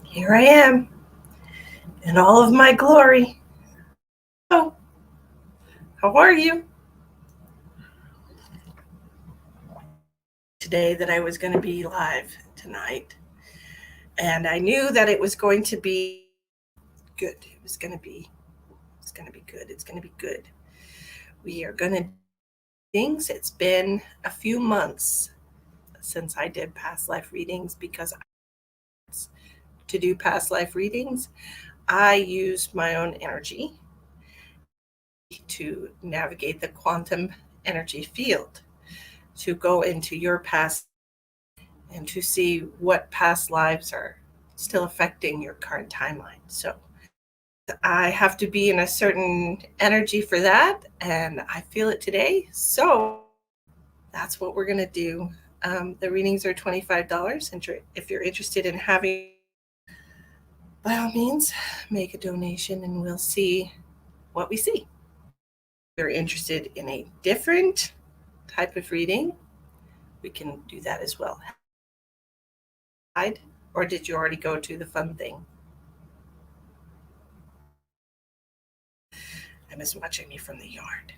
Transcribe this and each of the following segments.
Here I am in all of my glory. Oh, how are you? Today that I was going to be live tonight, and I knew that it was going to be good. It's going to be good. It's going to be good. We are going to do things. It's been a few months since I did past life readings because to do past life readings, I use my own energy to navigate the quantum energy field, to go into your past and to see what past lives are still affecting your current timeline. So I have to be in a certain energy for that, and I feel it today. So that's what we're going to do. The readings are $25. And if you're interested in having, by all means, make a donation and we'll see what we see. If you're interested in a different type of reading, we can do that as well. Or did you already go to the fun thing? Emma's watching me from the yard.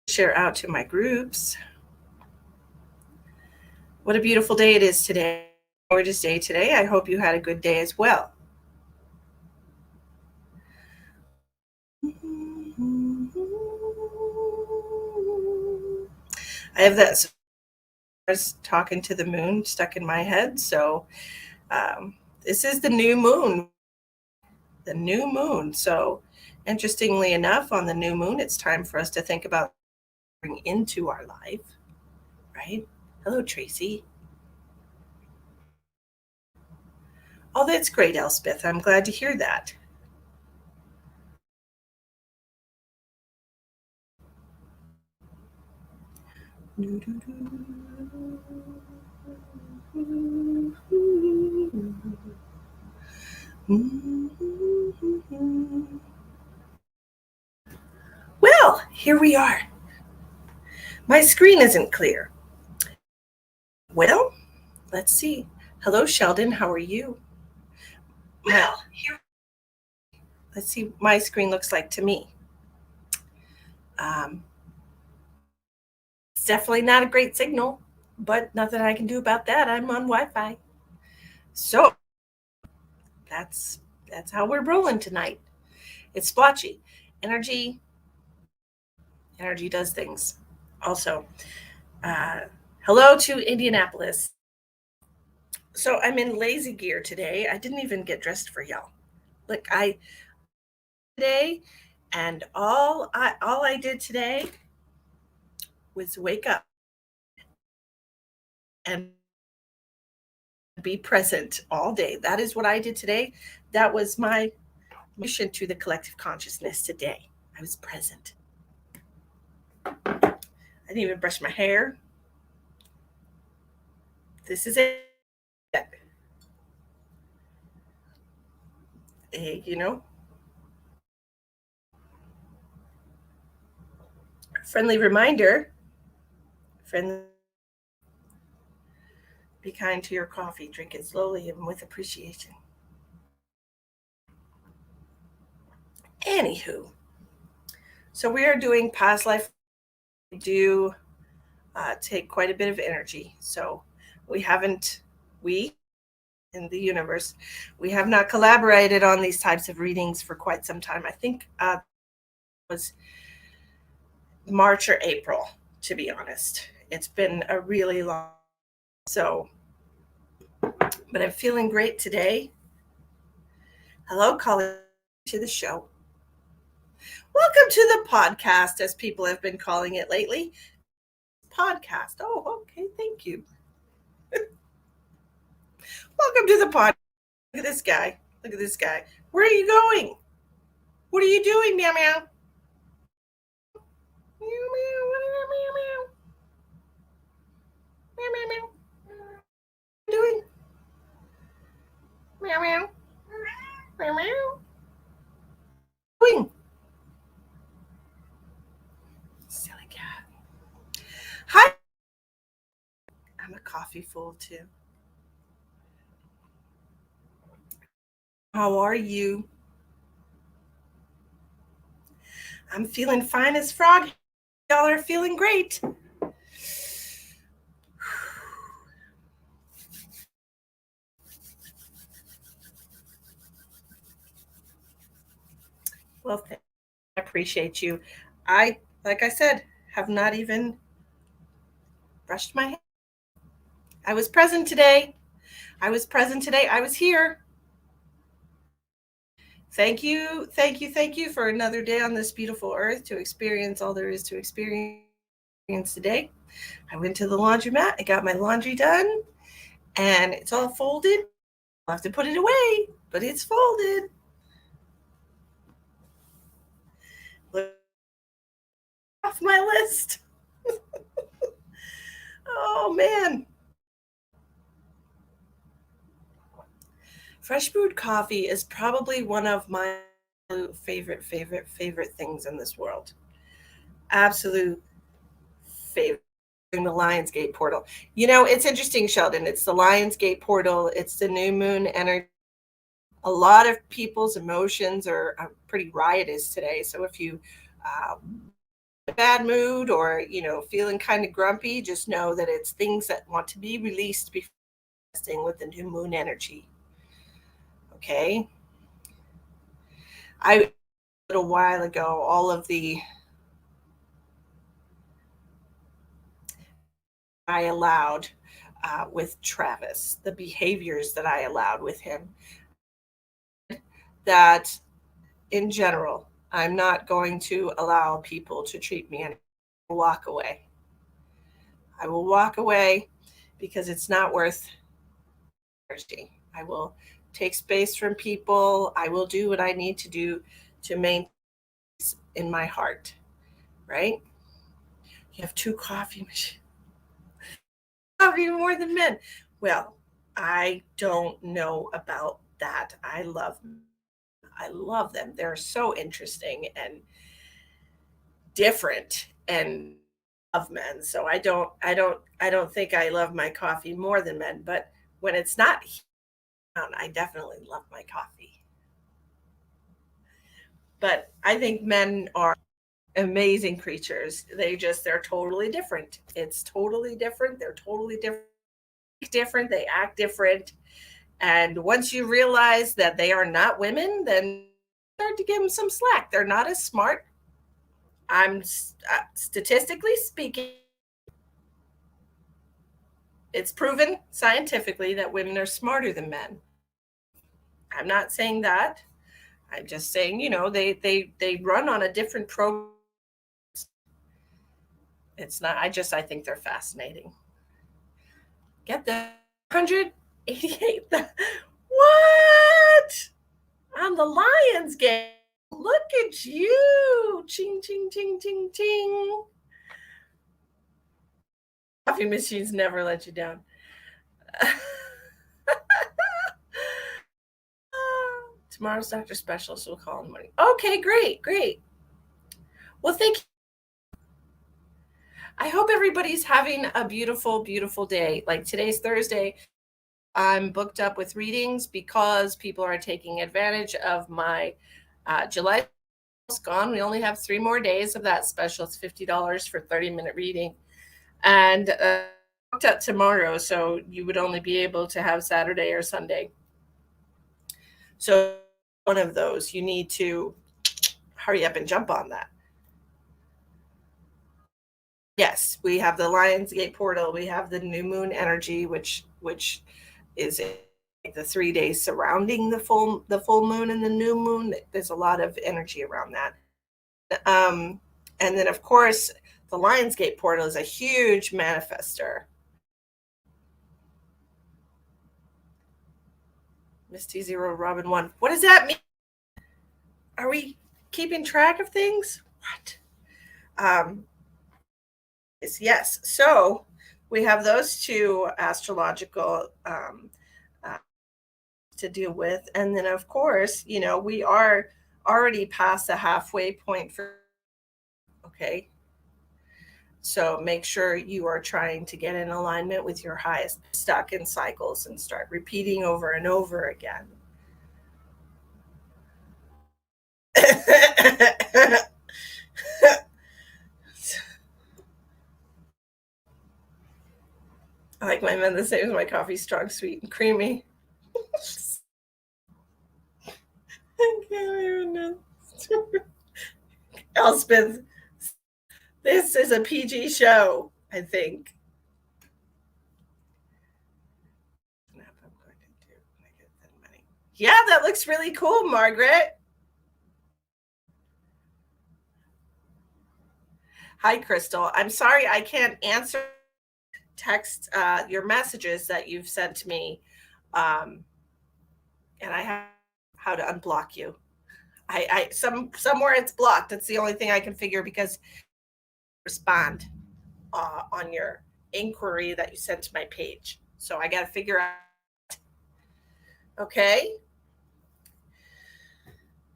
Share out to my groups. What a beautiful day it is today. Gorgeous day today. I hope you had a good day as well. I have that talking to the moon stuck in my head. So this is the new moon. The new moon. So interestingly enough, on the new moon, it's time for us to think about bring into our life, right? Hello, Tracy. Oh, that's great, Elspeth. I'm glad to hear that. Well, here we are. My screen isn't clear. Well, let's see. Hello, Sheldon. How are you? Well, here. Let's see what my screen looks like to me. It's definitely not a great signal, but nothing I can do about that. I'm on Wi-Fi. So that's how we're rolling tonight. It's splotchy. Energy does things. Also, hello to Indianapolis. So I'm in lazy gear today. I didn't even get dressed for y'all. Look, today, and all I did today was wake up and be present all day. That is what I did today. That was my mission to the collective consciousness today. I was present. I didn't even brush my hair. This is it. You know, friendly reminder, friendly, be kind to your coffee, drink it slowly and with appreciation. Anywho, so we are doing past life. We do take quite a bit of energy. So we in the universe, we have not collaborated on these types of readings for quite some time. I think it was March or April, to be honest. It's been a really long, so, but I'm feeling great today. Hello, calling to the show. Welcome to the podcast, as people have been calling it lately. Podcast. Oh, okay. Thank you. Welcome to the podcast. Look at this guy. Look at this guy. Where are you going? What are you doing, meow meow? Meow meow meow meow meow. coffee full too. How are you? I'm feeling fine as frog. Y'all are feeling great. Well, I appreciate you. Like I said, have not even brushed my hair. I was present today. I was present today. I was here. Thank you, thank you, thank you for another day on this beautiful earth to experience all there is to experience today. I went to the laundromat. I got my laundry done, and it's all folded. I'll have to put it away, but it's folded. Look off my list. Oh man. Fresh brewed coffee is probably one of my favorite things in this world. Absolute favorite. The Lionsgate portal. You know, it's interesting, Sheldon. It's the Lionsgate portal. It's the new moon energy. A lot of people's emotions are pretty riotous today. So if you a bad mood or feeling kind of grumpy, just know that it's things that want to be released before with the new moon energy. Okay. A little while ago, all of the I allowed with Travis, the behaviors that I allowed with him, that in general, I'm not going to allow people to treat me and walk away. I will walk away because it's not worth energy. I will take space from people. I will do what I need to do to maintain in my heart, right? You have two coffee machines. Coffee more than men. Well, I don't know about that. I love them. They're so interesting and different and love men. So I don't think I love my coffee more than men, but when it's not, I definitely love my coffee. But I think men are amazing creatures. They're totally different. It's totally different. They're totally different. They act different. And once you realize that they are not women, then start to give them some slack. They're not as smart. I'm statistically speaking, it's proven scientifically that women are smarter than men. I'm not saying that. I'm just saying, they run on a different program. It's not. I think they're fascinating. Get the 188. What? On the Lions game. Look at you. Ching, ching, ching, ching, ching. Coffee machines never let you down. Tomorrow's Dr. Special, so we'll call in the morning. Okay, great. Well, thank you. I hope everybody's having a beautiful day. Like today's Thursday. I'm booked up with readings because people are taking advantage of my July gone. We only have 3 more days of that special. It's $50 for 30-minute reading. And booked up tomorrow, so you would only be able to have Saturday or Sunday. So one of those, you need to hurry up and jump on that. Yes, we have the Lionsgate portal. We have the new moon energy, which is the 3 days surrounding the full moon and the new moon. There's a lot of energy around that. And then of course the Lionsgate portal is a huge manifester. Misty 0 Robin 1. What does that mean? Are we keeping track of things? What? Yes. So we have those two astrological to deal with. And then of course, we are already past the halfway point for okay. So make sure you are trying to get in alignment with your highest, stuck in cycles, and start repeating over and over again. I like mine the same as my coffee, strong, sweet, and creamy. I can't even know. Elspeth, this is a PG show, I think. Yeah, that looks really cool, Margaret. Hi, Crystal. I'm sorry I can't answer text your messages that you've sent to me, and I have how to unblock you. Somewhere it's blocked. That's the only thing I can figure because respond on your inquiry that you sent to my page. So I got to figure out. Okay.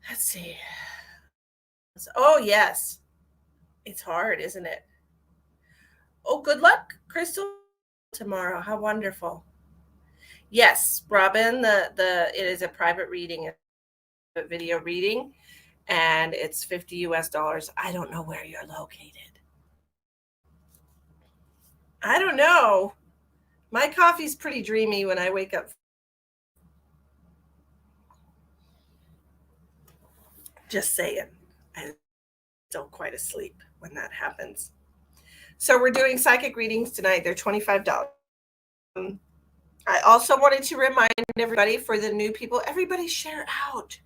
Let's see. Oh yes, it's hard, isn't it? Oh, good luck, Crystal. Tomorrow. How wonderful. Yes, Robin. The it is a private reading, a video reading, and it's $50 US. I don't know where you're located. I don't know. My coffee's pretty dreamy when I wake up. Just saying. I'm still quite asleep when that happens. So we're doing psychic readings tonight. They're $25. I also wanted to remind everybody, for the new people, everybody share out.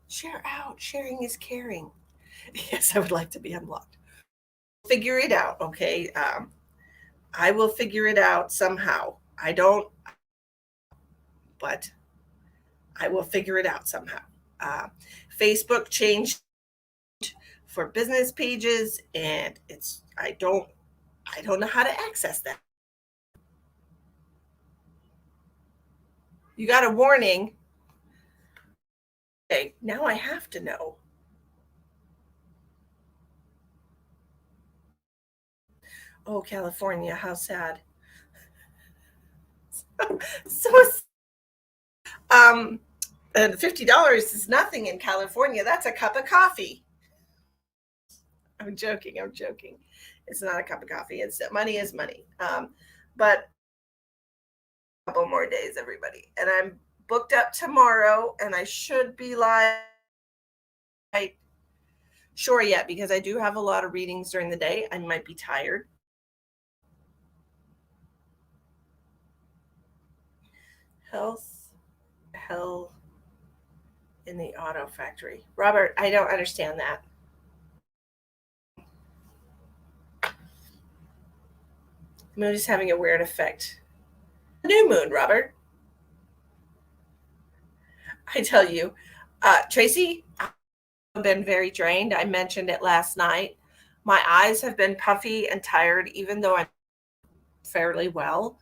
Share out. Sharing is caring. Yes, I would like to be unblocked. Figure it out, okay? I will figure it out somehow. I don't, but I will figure it out somehow. Facebook changed for business pages, and I don't know how to access that. You got a warning. Okay, now I have to know. Oh, California, how sad. So and $50 is nothing in California. That's a cup of coffee. I'm joking. It's not a cup of coffee. It's money is money. But a couple more days, everybody. And I'm booked up tomorrow, and I should be live. Sure yet, because I do have a lot of readings during the day. I might be tired. Hell in the auto factory. Robert, I don't understand that. The moon is having a weird effect. New moon, Robert. I tell you, Tracy, I've been very drained. I mentioned it last night. My eyes have been puffy and tired, even though I'm fairly well.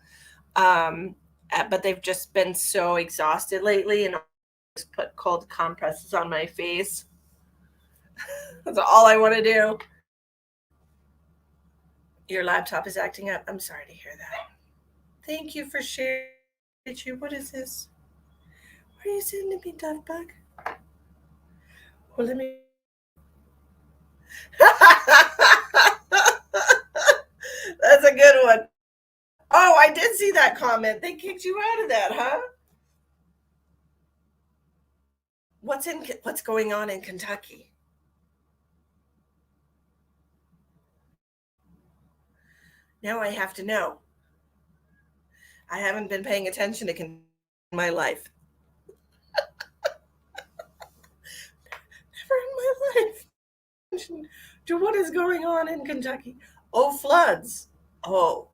But they've just been so exhausted lately, and I just put cold compresses on my face. That's all I want to do. Your laptop is acting up. I'm sorry to hear that. Thank you for sharing. What is this? What are you sending me, Duff Bug? Well, let me. That's a good one. Oh, I did see that comment. They kicked you out of that, huh? What's going on in Kentucky? Now I have to know. I haven't been paying attention to my life. Never in my life. To what is going on in Kentucky? Oh, floods. Oh,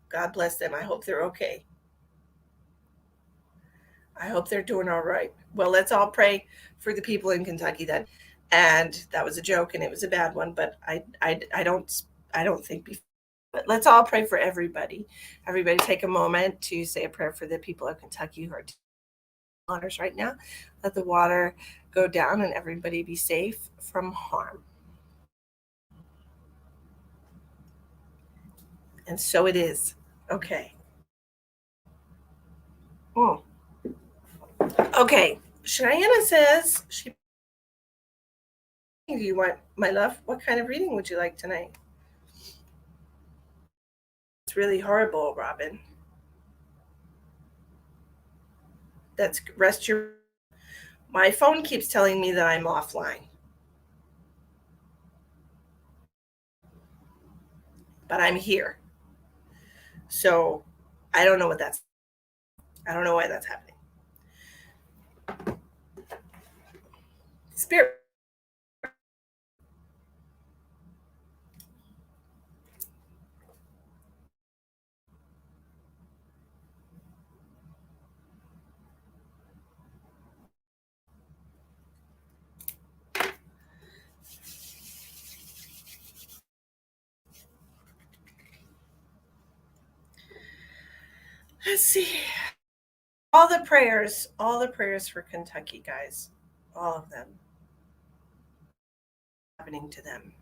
God bless them. I hope they're okay. I hope they're doing all right. Well, let's all pray for the people in Kentucky then. And that was a joke, and it was a bad one, but I don't think. But let's all pray for everybody. Everybody, take a moment to say a prayer for the people of Kentucky who are waters right now. Let the water go down and everybody be safe from harm. And so it is. Okay. Oh. Okay. Cheyenne says she. Do you want, my love? What kind of reading would you like tonight? It's really horrible, Robin. That's rest your. My phone keeps telling me that I'm offline, but I'm here. So I don't know what that's. I don't know why that's happening. Spirit. Let's see. All the prayers for Kentucky, guys. All of them happening to them.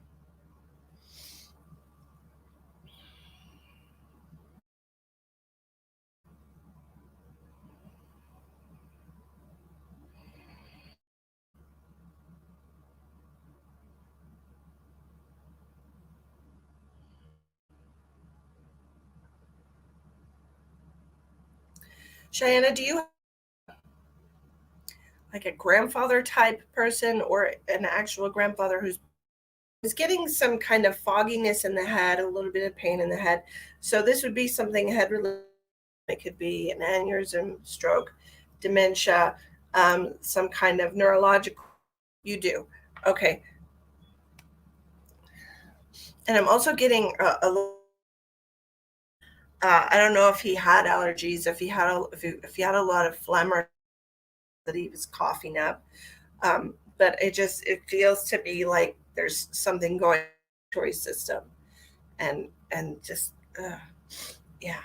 Cheyenne, do you like a grandfather type person or an actual grandfather who's is getting some kind of fogginess in the head, a little bit of pain in the head? So this would be something head related. It could be an aneurysm, stroke, dementia, some kind of neurological. You do. Okay. And I'm also getting I don't know if he had allergies, if he had a lot of phlegm or that he was coughing up. But it feels to me like there's something going on in the respiratory system, and just yeah.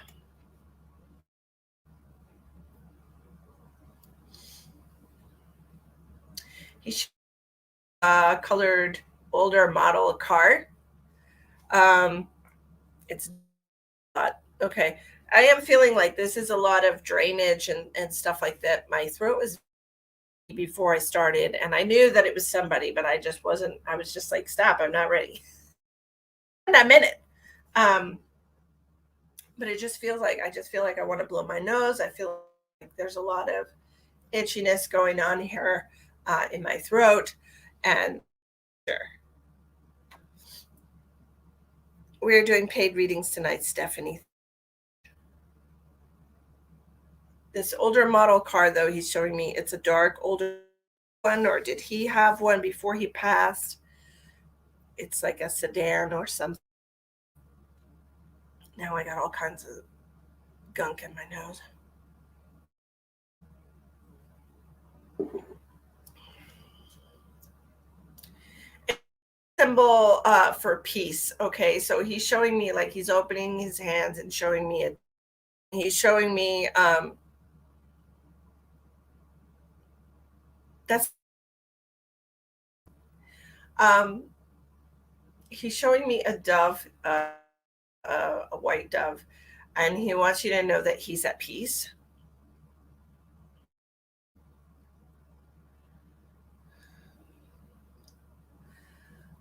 He colored older model car. It's not okay. I am feeling like this is a lot of drainage and stuff like that. My throat was before I started, and I knew that it was somebody, but I just wasn't. I was just like, stop! I'm not ready. In a minute. Um, but it just feels like I just feel like I want to blow my nose. I feel like there's a lot of itchiness going on here in my throat, and sure. We're doing paid readings tonight, Stephanie. This older model car, though, he's showing me it's a dark older one, or did he have one before he passed? It's like a sedan or something. Now I got all kinds of gunk in my nose. Symbol for peace. Okay, so he's showing me like he's opening his hands and showing me it. He's showing me that's um he's showing me a dove, a white dove, and he wants you to know that he's at peace.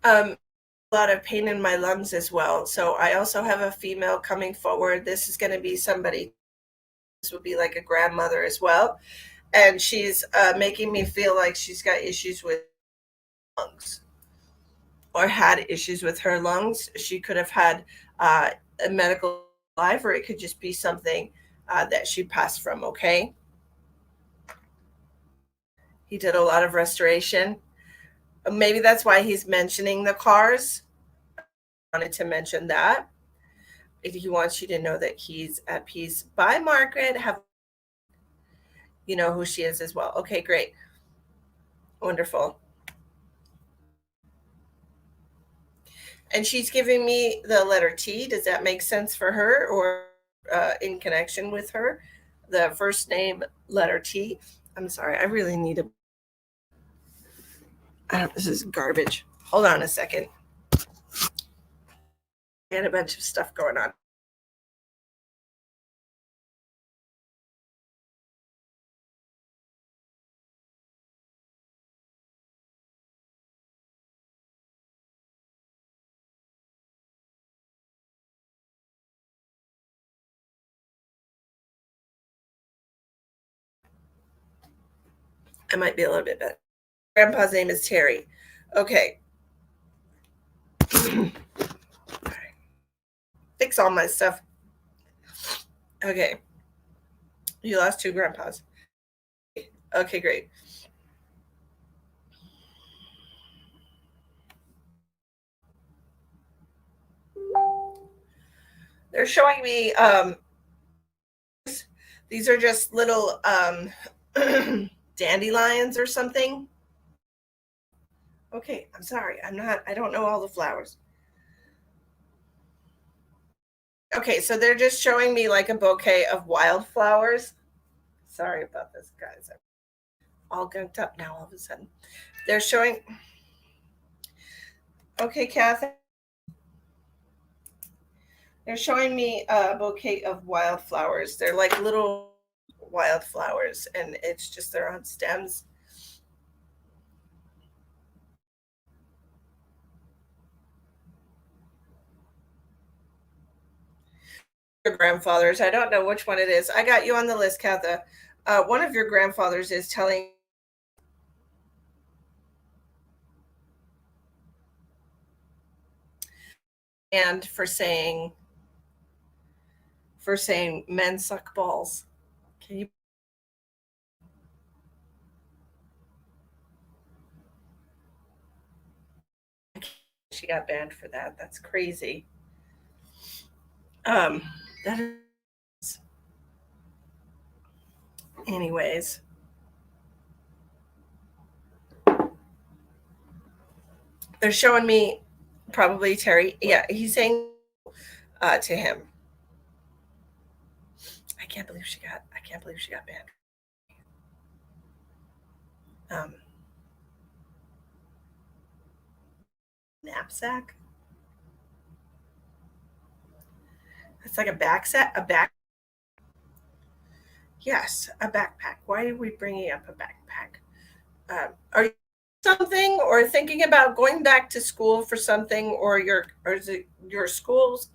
A lot of pain in my lungs as well. So I also have a female coming forward. This is going to be somebody. This would be like a grandmother as well, and she's making me feel like she's got issues with lungs or had issues with her lungs. She could have had a medical life, or it could just be something that she passed from. Okay, he did a lot of restoration. Maybe that's why he's mentioning the cars. I wanted to mention that. If he wants you to know that he's at peace. Bye, Margaret. Have you know who she is as well. Okay, great. Wonderful. And she's giving me the letter T. Does that make sense for her or in connection with her? The first name, letter T. I'm sorry. I really need a. This is garbage. Hold on a second. I had a bunch of stuff going on. I might be a little bit better. Grandpa's name is Terry. Okay. Fix all my stuff. Okay. You lost two grandpas. Okay, great. They're showing me these are just little dandelions or something. Okay, I'm sorry. I don't know all the flowers. Okay, so they're just showing me like a bouquet of wildflowers. Sorry about this, guys. I'm all gunked up now all of a sudden. They're showing. Okay, Kathy. They're showing me a bouquet of wildflowers. They're like little wildflowers, and it's just they're on stems. Your grandfathers. I don't know which one it is. I got you on the list, Katha. One of your grandfathers is telling and for saying men suck balls. Can you? She got banned for that. That's crazy. Um, that is, anyways. They're showing me probably Terry. Yeah, he's saying to him. I can't believe she got. I can't believe she got banned. Um, knapsack. It's like a backpack. A back. Yes, a backpack. Why are we bringing up a backpack? Are you something or thinking about going back to school for something, or is it your schools?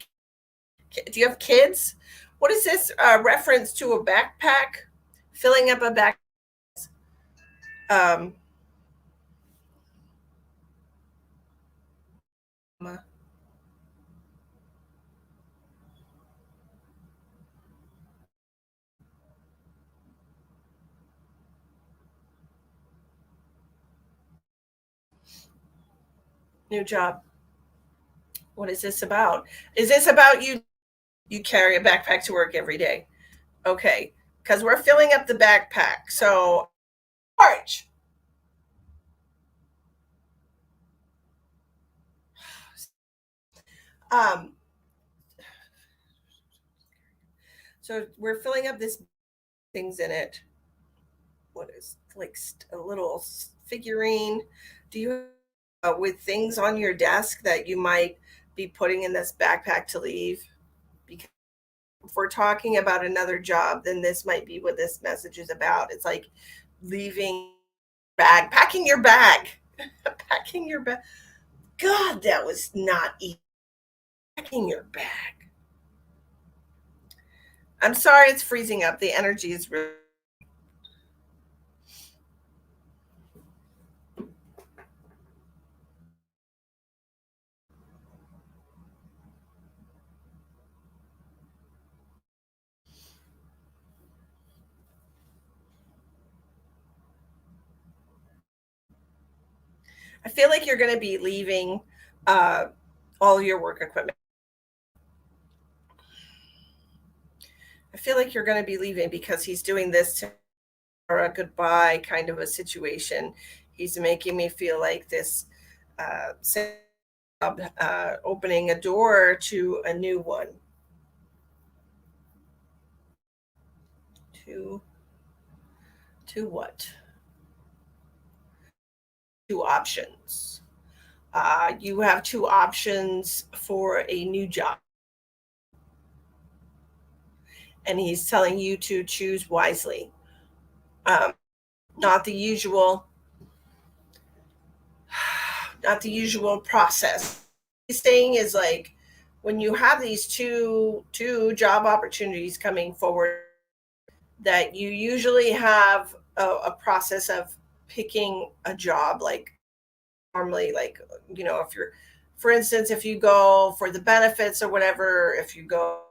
Do you have kids? What is this reference to a backpack? Filling up a back. Um, new job. What is this about? Is this about you? You carry a backpack to work every day. Okay, because we're filling up the backpack. So, March. Um, so we're filling up this things in it. What is like a little figurine? Do you with things on your desk that you might be putting in this backpack to leave? Because if we're talking about another job, then this might be what this message is about. It's like leaving bag, packing your bag, packing your bag. God, that was not easy. Packing your bag. I'm sorry, it's freezing up. The energy is really. I feel like you're going to be leaving uh, all your work equipment. I feel like you're going to be leaving because he's doing this to a goodbye kind of a situation. He's making me feel like this opening a door to a new one. To To what? Two options. You have two options for a new job, and he's telling you to choose wisely. Um, not the usual, not the usual process. He's saying is like when you have these two job opportunities coming forward, that you usually have a process of picking a job, like normally, like, if you're, for instance, if you go for the benefits or whatever, if you go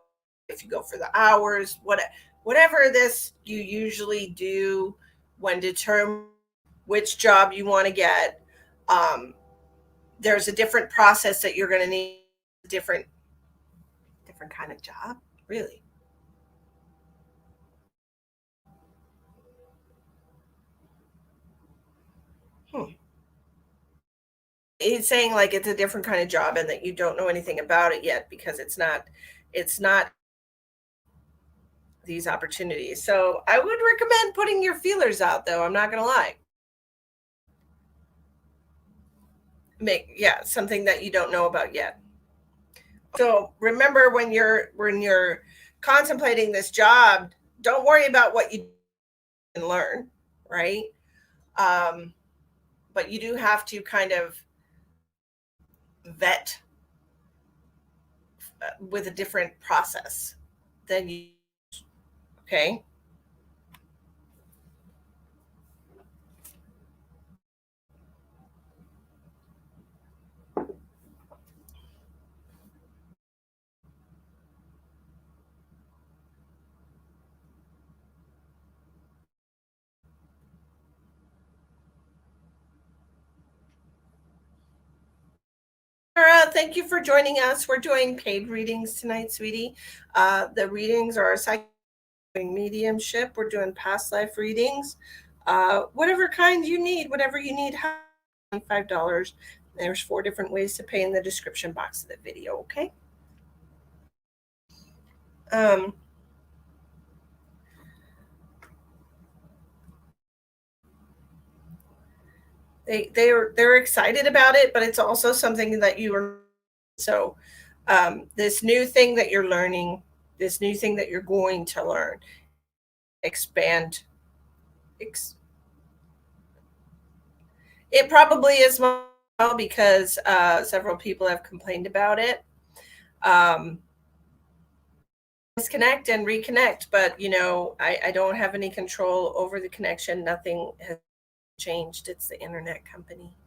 for the hours, whatever this you usually do when determining which job you want to get. um, there's a different process that you're going to need, a different kind of job, really. Hmm. He's saying like it's a different kind of job and that you don't know anything about it yet because it's not these opportunities. So I would recommend putting your feelers out, though. I'm not going to lie. Make, yeah, something that you don't know about yet. So remember, when you're contemplating this job, don't worry about what you can learn, right? Um, but you do have to kind of vet with a different process than you. Okay. Sarah, thank you for joining us. We're doing paid readings tonight, sweetie. The readings are psychic mediumship. We're doing past life readings, whatever kind you need, whatever you need. $25. There's 4 different ways to pay in the description box of the video. Okay. Um, they're excited about it, but it's also something that you are. So this new thing that you're learning, this new thing that you're going to learn, expand. Ex- it probably is well, because several people have complained about it. Um, disconnect and reconnect, but I don't have any control over the connection. Nothing has changed. It's the internet company.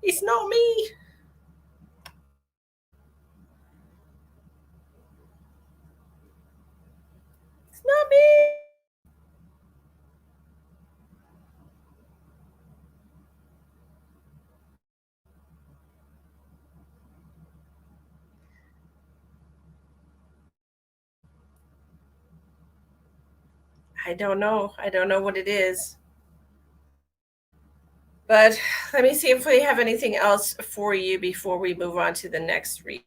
It's not me. It's not me. I don't know what it is. But let me see if we have anything else for you before we move on to the next read.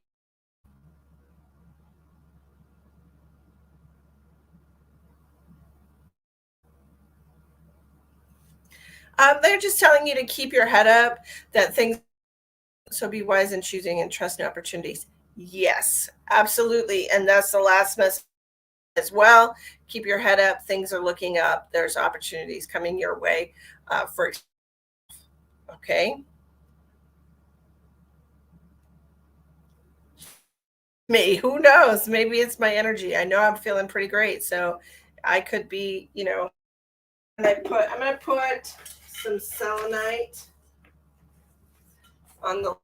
They're just telling you to keep your head up, that things, so be wise in choosing and trust new opportunities. Yes, absolutely. And that's the last message as well. Keep your head up. Things are looking up. There's opportunities coming your way. For okay, me. Who knows? Maybe it's my energy. I know I'm feeling pretty great, so I could be. And I'm gonna put some selenite on the,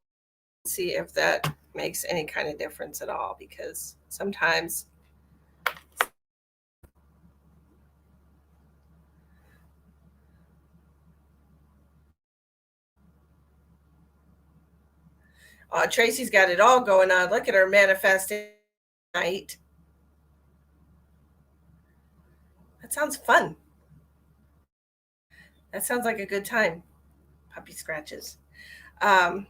see if that makes any kind of difference at all, because sometimes Tracy's got it all going on. Look at her manifesting night. That sounds fun. That sounds like a good time. Puppy scratches. Um,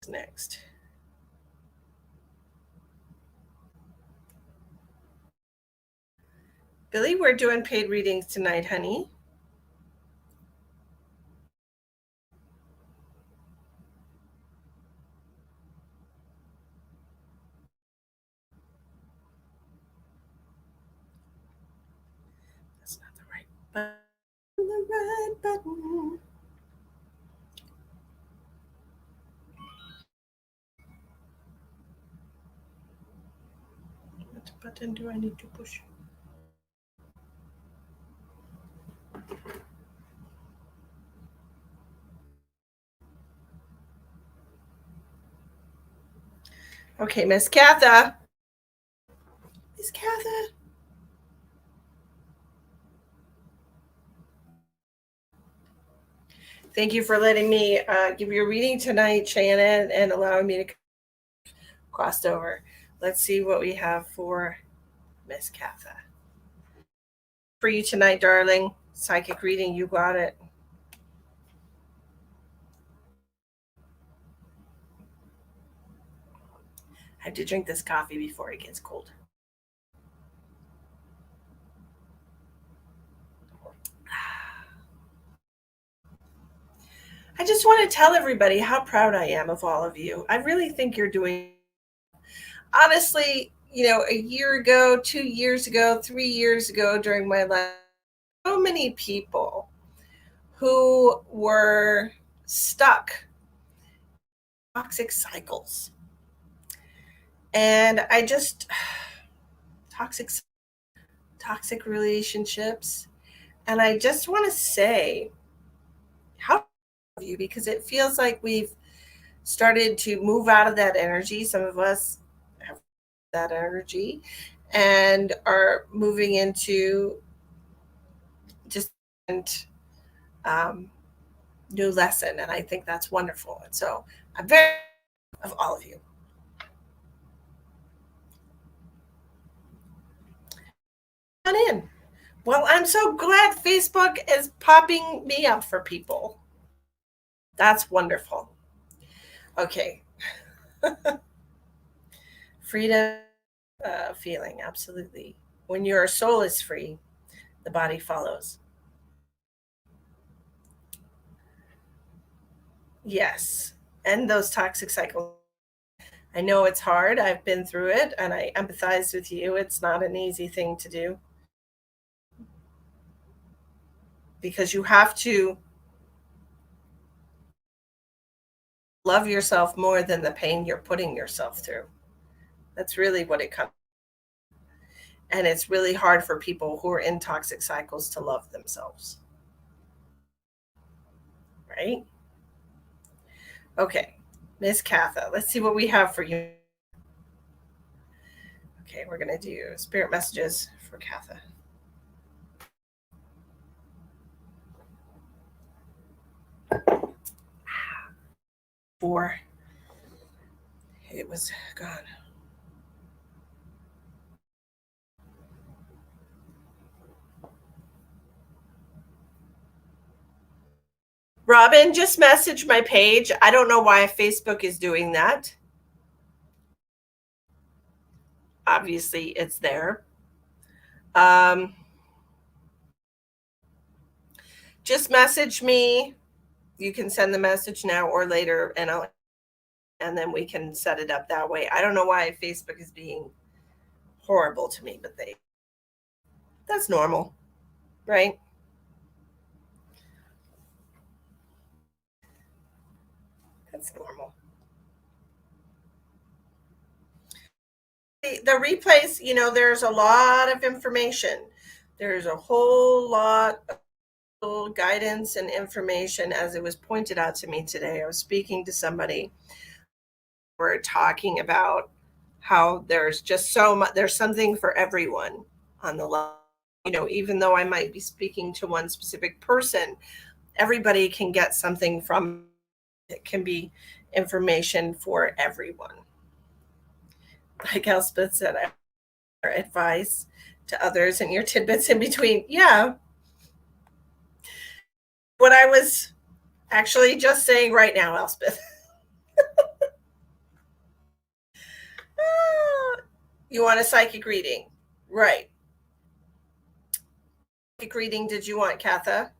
next. Billy, we're doing paid readings tonight, honey. That's not the right button. The right button. What button do I need to push? Okay, Miss Catha. Miss Catha. Thank you for letting me give you a reading tonight, Shannon, and allowing me to cross over. Let's see what we have for Miss Catha. For you tonight, darling. Psychic reading, you got it. I have to drink this coffee before it gets cold. I just want to tell everybody how proud I am of all of you. I really think you're doing, honestly, a year ago, 2 years ago, 3 years ago during my life, so many people who were stuck in toxic cycles. And I just, toxic relationships. And I just want to say how proud of you, because it feels like we've started to move out of that energy. Some of us have that energy and are moving into just um, new lesson. And I think that's wonderful. And so I'm very proud of all of you. On in. Well, I'm so glad Facebook is popping me up for people. That's wonderful. Okay. Freedom feeling, absolutely. When your soul is free, the body follows. Yes. And those toxic cycles. I know it's hard. I've been through it and I empathize with you. It's not an easy thing to do because you have to love yourself more than the pain you're putting yourself through. That's really what it comes. And it's really hard for people who are in toxic cycles to love themselves. Right? Okay. Miss Catha, let's see what we have for you. Okay, we're going to do spirit messages for Catha. Four. It was gone. Robin, just message my page. I don't know why Facebook is doing that. Obviously, it's there. Just message me. You can send the message now or later, and then we can set it up that way. I don't know why Facebook is being horrible to me, but that's normal, right? That's normal. The replays, there's a lot of information. There's a whole lot of guidance and information, as it was pointed out to me today. I was speaking to somebody. We're talking about how there's just so much, there's something for everyone on the line. Even though I might be speaking to one specific person, everybody can get something from it. It can be information for everyone. Like Elspeth said, advice to others and your tidbits in between. Yeah. What I was actually just saying right now, Elspeth. You want a psychic reading? Right. reading did you want, Katha?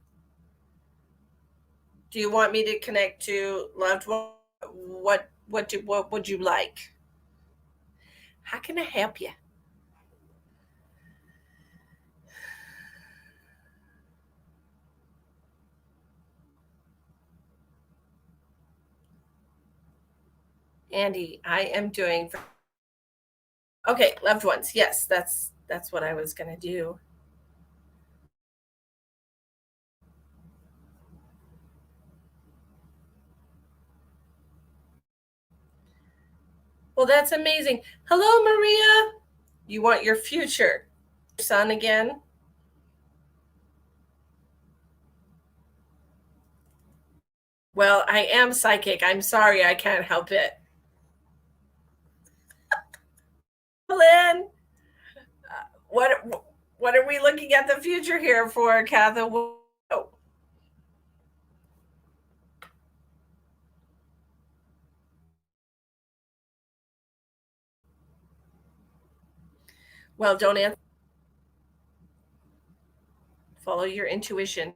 Do you want me to connect to loved one? What would you like? How can I help you? Andy, I am doing okay, loved ones. Yes, that's what I was gonna do. Well, that's amazing. Hello, Maria. You want your future son again? Well, I am psychic. I'm sorry, I can't help it. Lynn, what are we looking at the future here for, Katha? Oh, well, don't answer. Follow your intuition.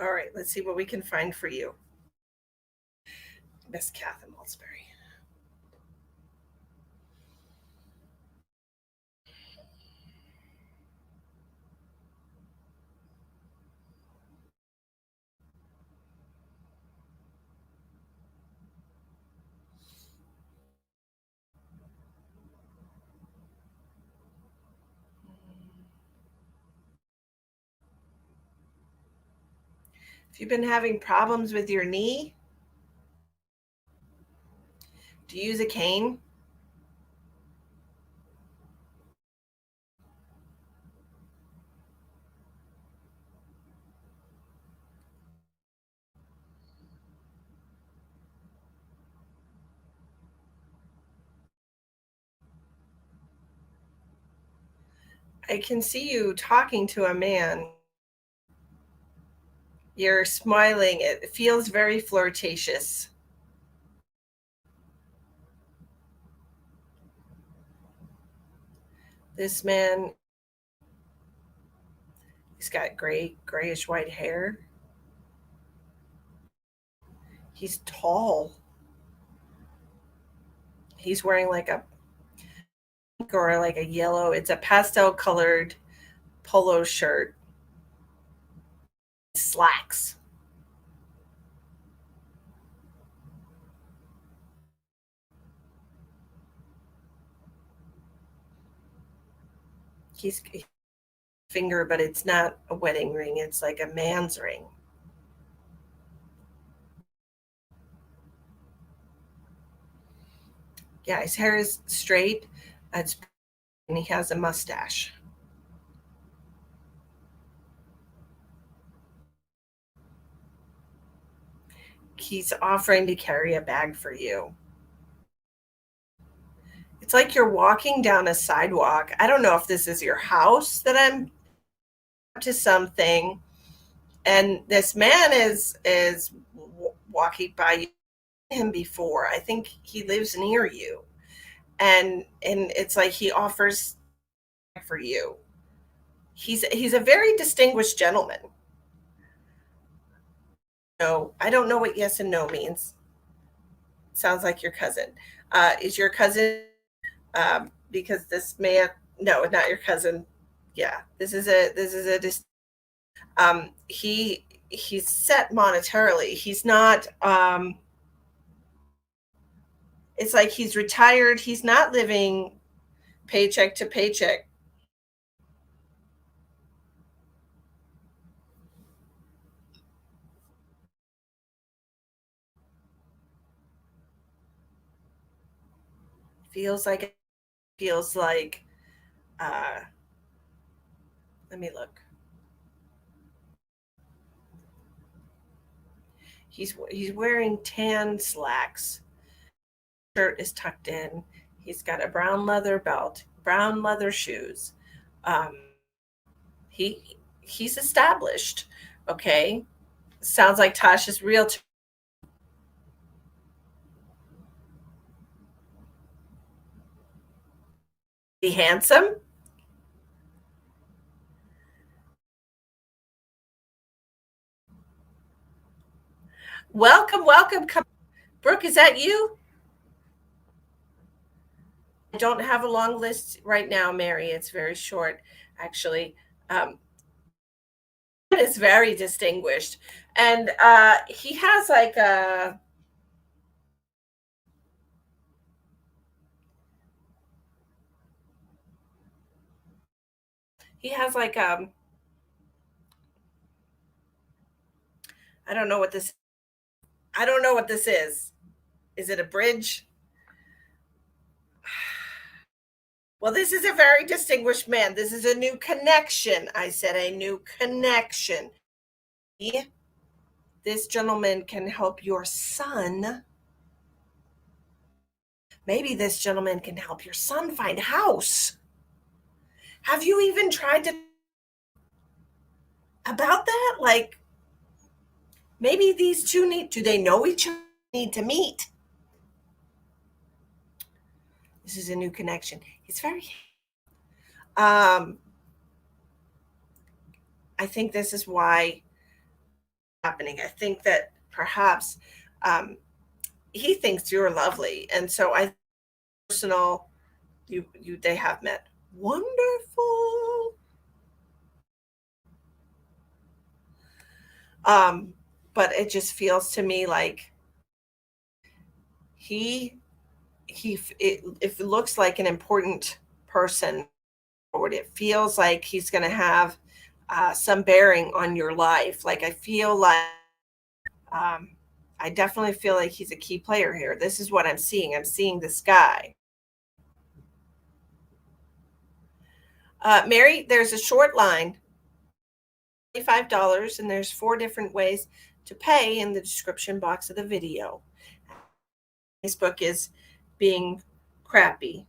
All right, let's see what we can find for you, Miss Katha Malsbury. If you've been having problems with your knee, do you use a cane? I can see you talking to a man. You're smiling. It feels very flirtatious. This man, he's got grayish white hair. He's tall. He's wearing like a pink or like a yellow. It's a pastel colored polo shirt, slacks. He's finger, but it's not a wedding ring. It's like a man's ring. Yeah, his hair is straight. It's and he has a mustache. He's offering to carry a bag for you. It's like you're walking down a sidewalk. I don't know if this is your house that I'm up to something, and this man is walking by him before. I think he lives near you, and it's like he offers for you. He's a very distinguished gentleman. No, I don't know what yes and no means. Sounds like your cousin. Is your cousin because this man? No, not your cousin. Yeah, this is a he's set monetarily. He's not. It's like he's retired. He's not living paycheck to paycheck. Feels like feels like. Uh, Let me look. He's wearing tan slacks. Shirt is tucked in. He's got a brown leather belt, brown leather shoes. Um, he's established. Okay, sounds like Tasha's real. Be handsome. Welcome, welcome. Brooke, is that you? I don't have a long list right now, Mary. It's very short, actually. Um, it's very distinguished, and he has like a he has like I don't know what this. I don't know what this is. Is it a bridge? Well, this is a very distinguished man. This is a new connection. I said a new connection. This gentleman can help your son. Maybe this gentleman can help your son find a house. Have you even tried to about that? Like maybe these two need do they know each other? Need to meet. This is a new connection. He's very um I think this is why happening. I think that perhaps um he thinks you're lovely. And so I personal you they have met. Wonderful. Um but it just feels to me like he if it looks like an important person forward, it feels like he's going to have some bearing on your life. Like I feel like um, I definitely feel like he's a key player here. This is what I'm seeing. I'm seeing this guy. Mary, there's a short line, $25, and there's 4 different ways to pay in the description box of the video. Facebook is being crappy.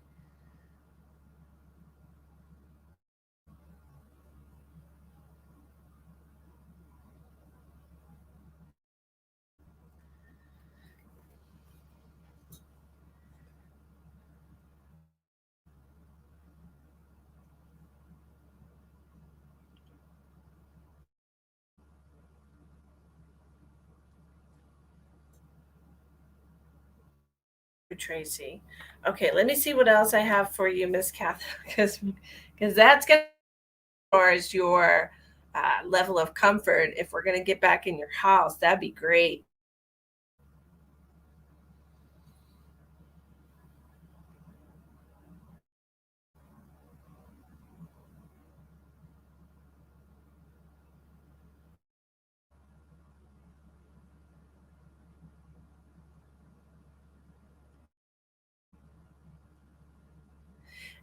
Tracy. Okay, let me see what else I have for you, Miss Kath, because that's going to far as your level of comfort. If we're going to get back in your house, that'd be great.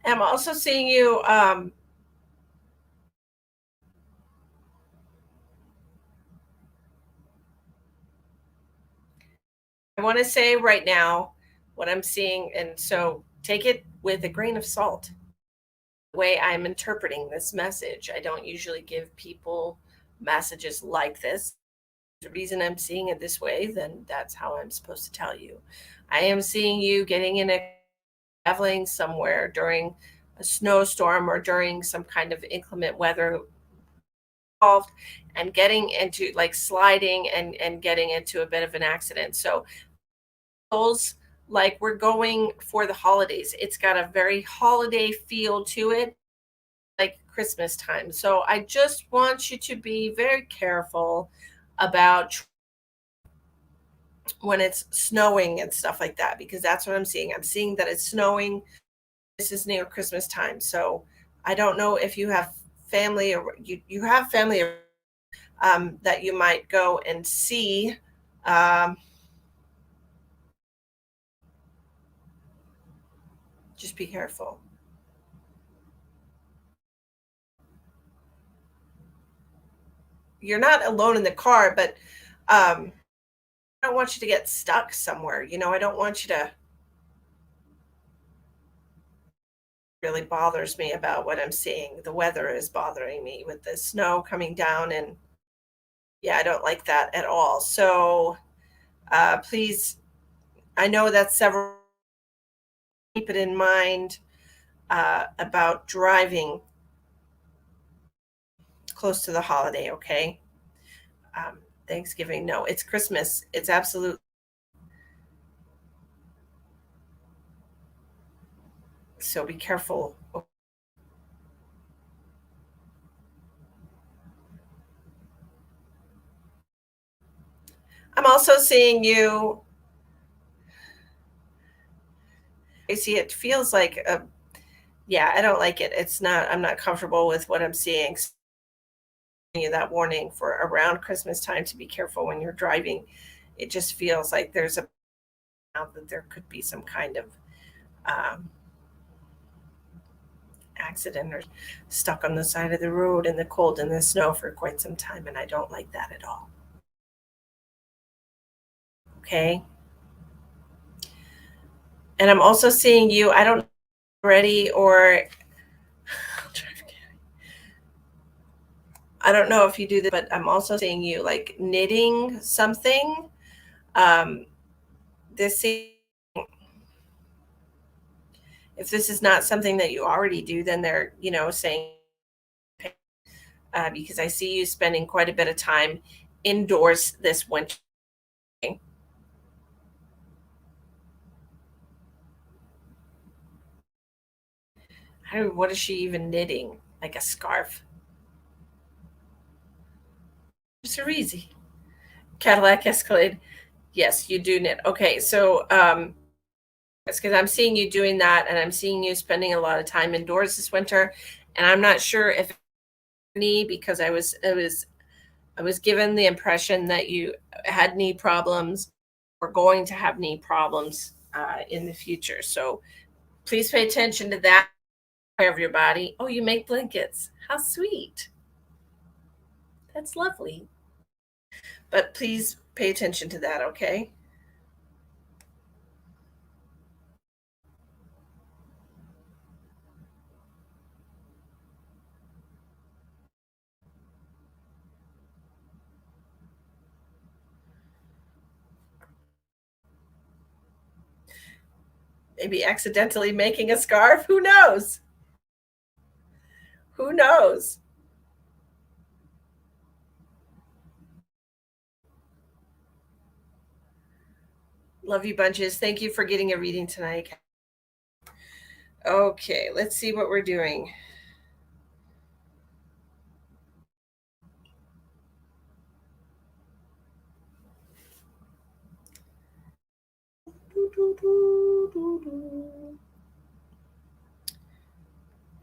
I'm also seeing you. I want to say right now what I'm seeing, and so take it with a grain of salt. The way I'm interpreting this message, I don't usually give people messages like this. The reason I'm seeing it this way, then that's how I'm supposed to tell you. I am seeing you getting in a traveling somewhere during a snowstorm or during some kind of inclement weather involved and getting into like sliding and getting into a bit of an accident. So those like we're going for the holidays. It's got a very holiday feel to it, like Christmas time. So I just want you to be very careful about when it's snowing and stuff like that because that's what I'm seeing. I'm seeing that it's snowing. This is near Christmas time. So I don't know if you have family or you have family that you might go and see. Um, just be careful. You're not alone in the car, but I don't want you to get stuck somewhere. I don't want you to really bothers me about what I'm seeing. The weather is bothering me with the snow coming down and yeah, I don't like that at all. So please, I know that's several keep it in mind. about driving close to the holiday, okay? Um, Thanksgiving, no, it's Christmas. It's absolute. So be careful. I'm also seeing you. I see it feels like a, yeah, I don't like it. It's not, I'm not comfortable with what I'm seeing. So you that warning for around Christmas time to be careful when you're driving. It just feels like there's a that there could be some kind of um, accident or stuck on the side of the road in the cold and the snow for quite some time, and I don't like that at all. Okay. And I'm also seeing you, I don't know already or I don't know if you do this, but I'm also seeing you like knitting something. Um, this if this is not something that you already do, then they're, saying, because I see you spending quite a bit of time indoors this winter. What is she even knitting? Like a scarf? It's easy. Cadillac Escalade. Yes, you do knit. Okay, so it's because I'm seeing you doing that, and I'm seeing you spending a lot of time indoors this winter, and I'm not sure if knee because I was given the impression that you had knee problems or going to have knee problems in the future. So please pay attention to that part of your body. Oh, you make blankets. How sweet. That's lovely. But please pay attention to that, okay? Maybe accidentally making a scarf. Who knows? Who knows? Love you bunches. Thank you for getting a reading tonight. Okay, let's see what we're doing.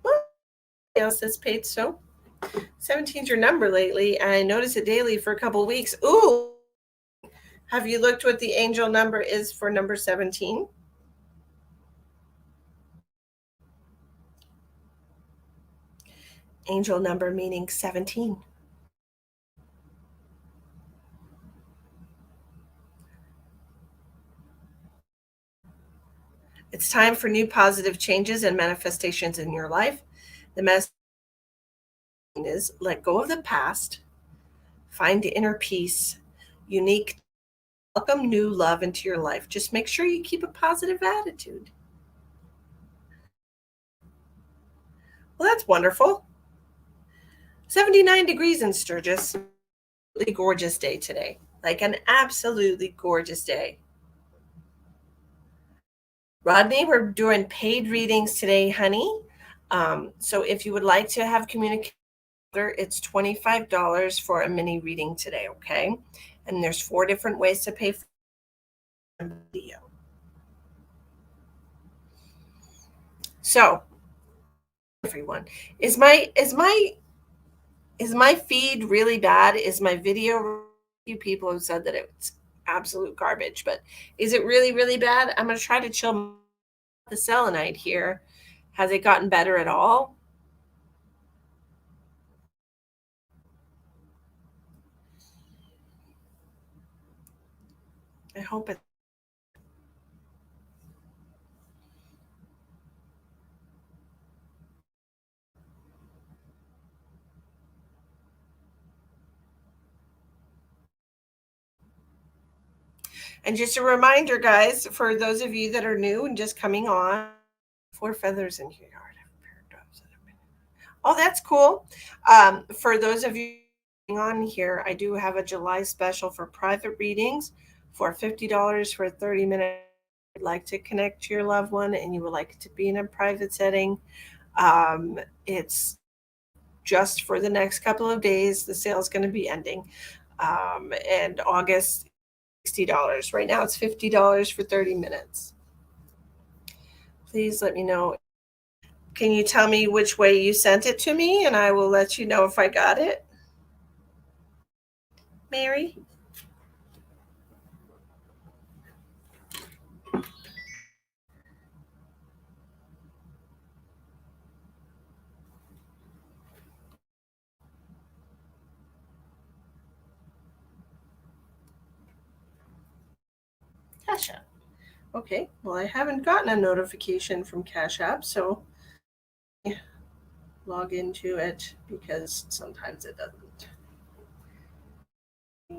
What else has paid so? 17's your number lately. I notice it daily for a couple of weeks. Ooh, have you looked what the angel number is for number 17? Angel number meaning 17. It's time for new positive changes and manifestations in your life. The message is let go of the past, find inner peace, unique, welcome new love into your life. Just make sure you keep a positive attitude. Well, that's wonderful. 79 degrees in Sturgis. Really gorgeous day today. Like an absolutely gorgeous day. Rodney, we're doing paid readings today, honey. So if you would like to have communication, it's $25 for a mini reading today, okay? And there's 4 different ways to pay for the video. So, everyone, is my feed really bad? Is my video? Few people have said that it's absolute garbage, but is it really really bad? I'm going to try to chill the selenite here. Has it gotten better at all? I hope it. And just a reminder, guys, for those of you that are new and just coming on, 4 feathers in your yard. Oh, that's cool. For those of you on here, I do have a July special for private readings for $50 for 30 minutes. If you'd like to connect to your loved one and you would like to be in a private setting. It's just for the next couple of days. The sale is going to be ending. And August, $60. Right now it's $50 for 30 minutes. Please let me know. Can you tell me which way you sent it to me and I will let you know if I got it? Mary? Cash App. Okay, well, I haven't gotten a notification from Cash App, so log into it because sometimes it doesn't. It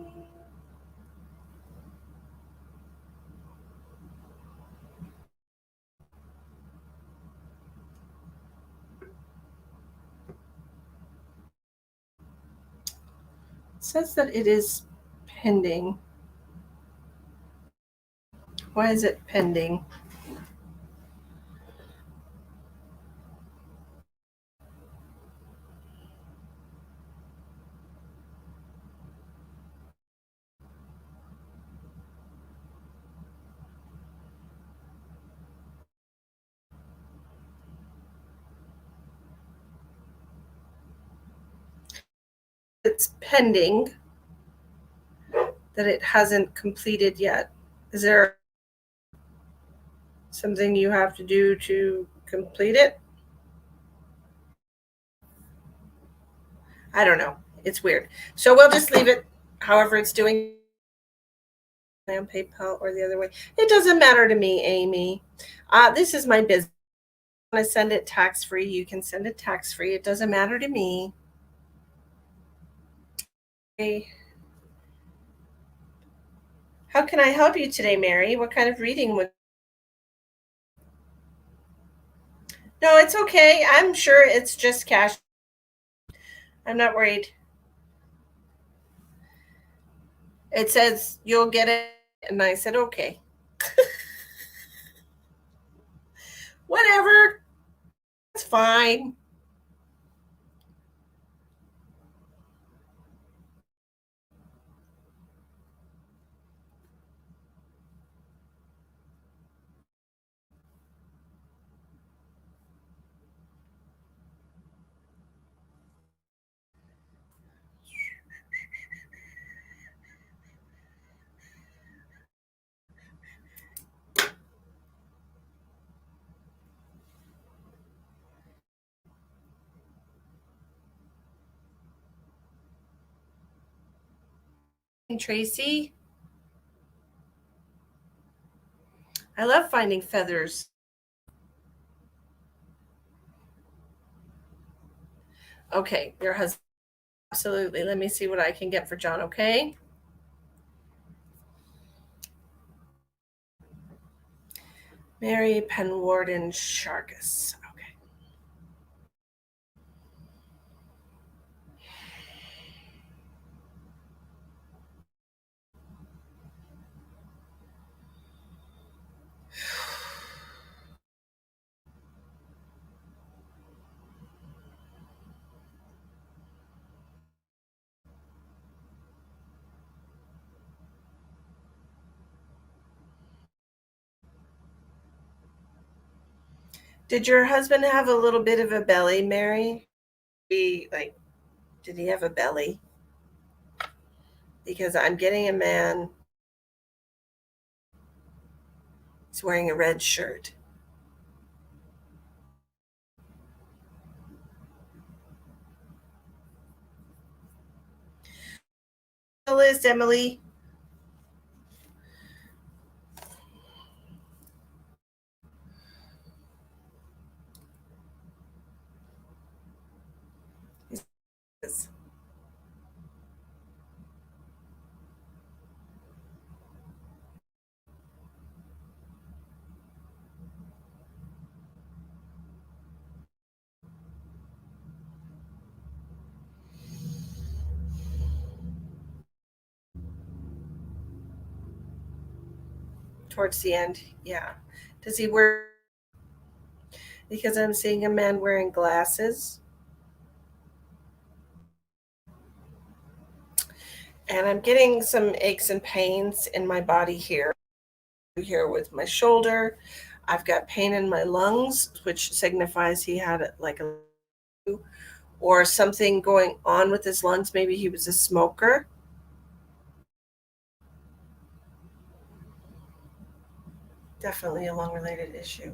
says that it is pending. Why is it pending? It's pending, that it hasn't completed yet. Is there something you have to do to complete it? I don't know. It's weird. So we'll just leave it however it's doing on PayPal or the other way. It doesn't matter to me, Amy. This is my business. If you want to send it tax free, you can send it tax free. It doesn't matter to me. Okay. How can I help you today, Mary? What kind of reading would? No, it's okay. I'm sure it's just cash. I'm not worried. It says you'll get it, and I said okay. Whatever. It's fine. Tracy, I love finding feathers. Okay, your husband. Absolutely. Let me see what I can get for John, okay? Mary Penwarden Sharkus. Okay. Did your husband have a little bit of a belly, Mary? Did he have a belly? Because I'm getting a man. He's wearing a red shirt. Liz, Emily. towards the end. Yeah. Does he wear, because I'm seeing a man wearing glasses, and I'm getting some aches and pains in my body here with my shoulder. I've got pain in my lungs, which signifies he had like a or something going on with his lungs. Maybe he was a smoker. Definitely a lung related issue.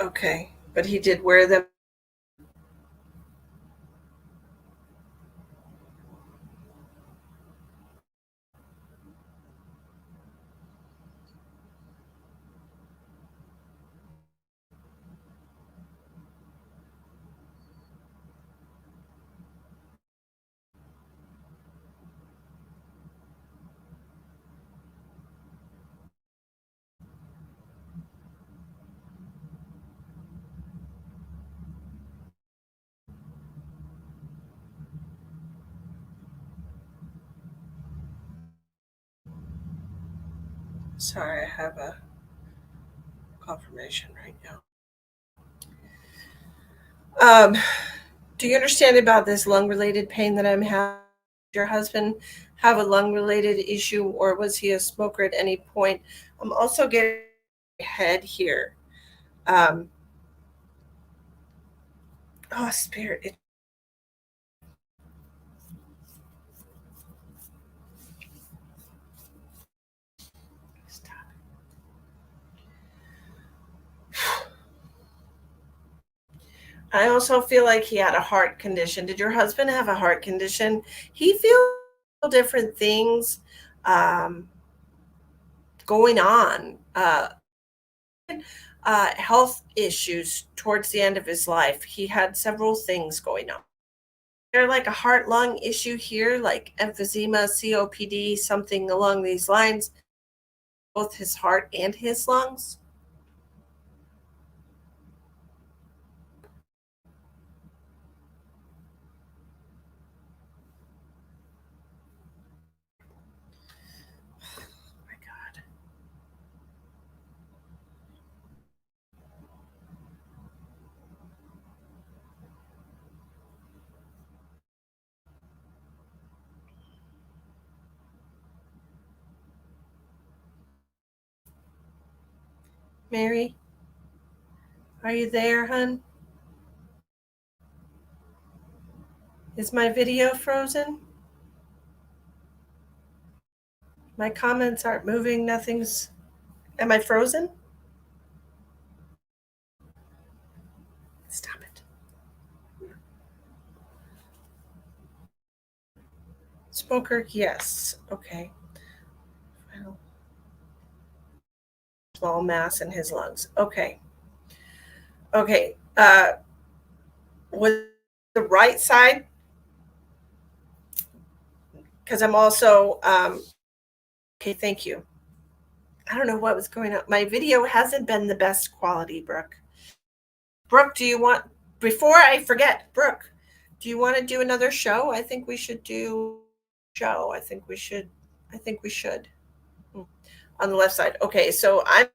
Okay. But he did wear them. Sorry, I have a confirmation right now. Um, do you understand about this lung related pain that I'm having? Did your husband have a lung related issue, or was he a smoker at any point? I'm also getting head here. Um, oh, spirit. Stop. I also feel like he had a heart condition. Did your husband have a heart condition? He feels different things um, going on. Health issues towards the end of his life. He had several things going on. There like a heart lung issue here, like emphysema, COPD, something along these lines, both his heart and his lungs. Oh my God. Mary, are you there, hun? Is my video frozen? My comments aren't moving. Nothing's. Am I frozen? Stop it. Smoker, yes. Okay. Well, small mass in his lungs. Okay. Okay. With the right side, because I'm also, okay, thank you. I don't know what was going on. My video hasn't been the best quality, Brooke. Brooke, do you want, before I forget, Brooke, do you want to do another show? I think we should do show. I think we should. Hmm. On the left side. Okay, so I'm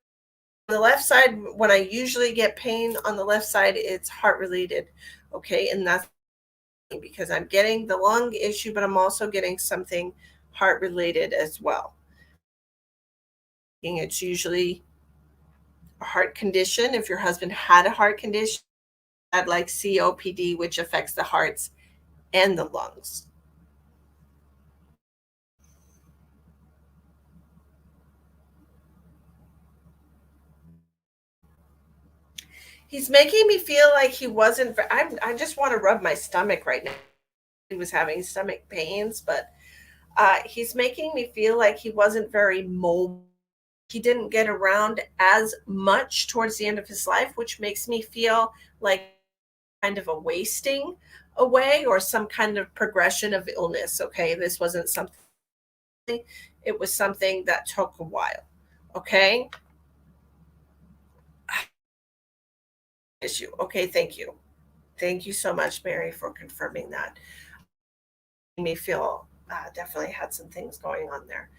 on the left side. When I usually get pain on the left side, it's heart related. Okay, and that's because I'm getting the lung issue, but I'm also getting something heart related as well. It's usually a heart condition. If your husband had a heart condition, had like COPD, which affects the hearts and the lungs. He's making me feel like he wasn't. I just want to rub my stomach right now. He was having stomach pains, but he's making me feel like he wasn't very mobile. He didn't get around as much towards the end of his life, which makes me feel like kind of a wasting away or some kind of progression of illness. Okay, this wasn't something, it was something that took a while. Okay, issue. Okay, thank you. Thank you so much, Mary, for confirming that. Made me feel definitely had some things going on there.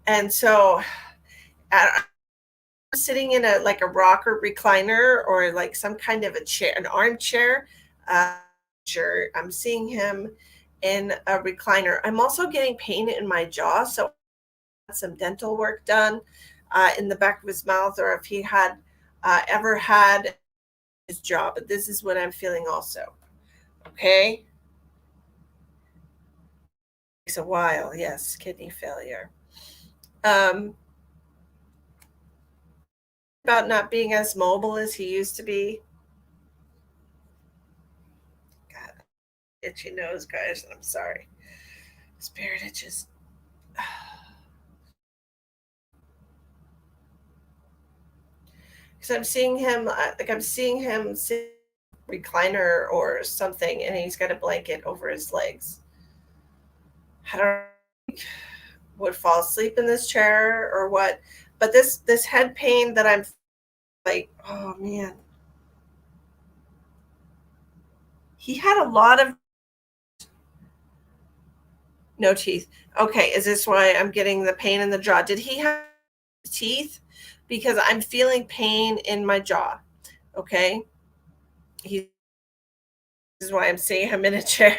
And so I'm sitting in a like a rocker recliner or like some kind of a chair, an armchair. Sure, I'm seeing him in a recliner. I'm also getting pain in my jaw, so I had some dental work done in the back of his mouth, or if he had ever had his jaw. But this is what I'm feeling also. Okay, takes a while. Yes, kidney failure. Um, about not being as mobile as he used to be. God, itchy nose, guys. I'm sorry. Spirit itches. Because I'm seeing him, like I'm seeing him sit recliner or something, and he's got a blanket over his legs. I don't would fall asleep in this chair or what, but this head pain that I'm like, oh man, he had a lot of no teeth. Okay, is this why I'm getting the pain in the jaw? Did he have teeth? Because I'm feeling pain in my jaw. Okay, he this is why I'm seeing him in a chair.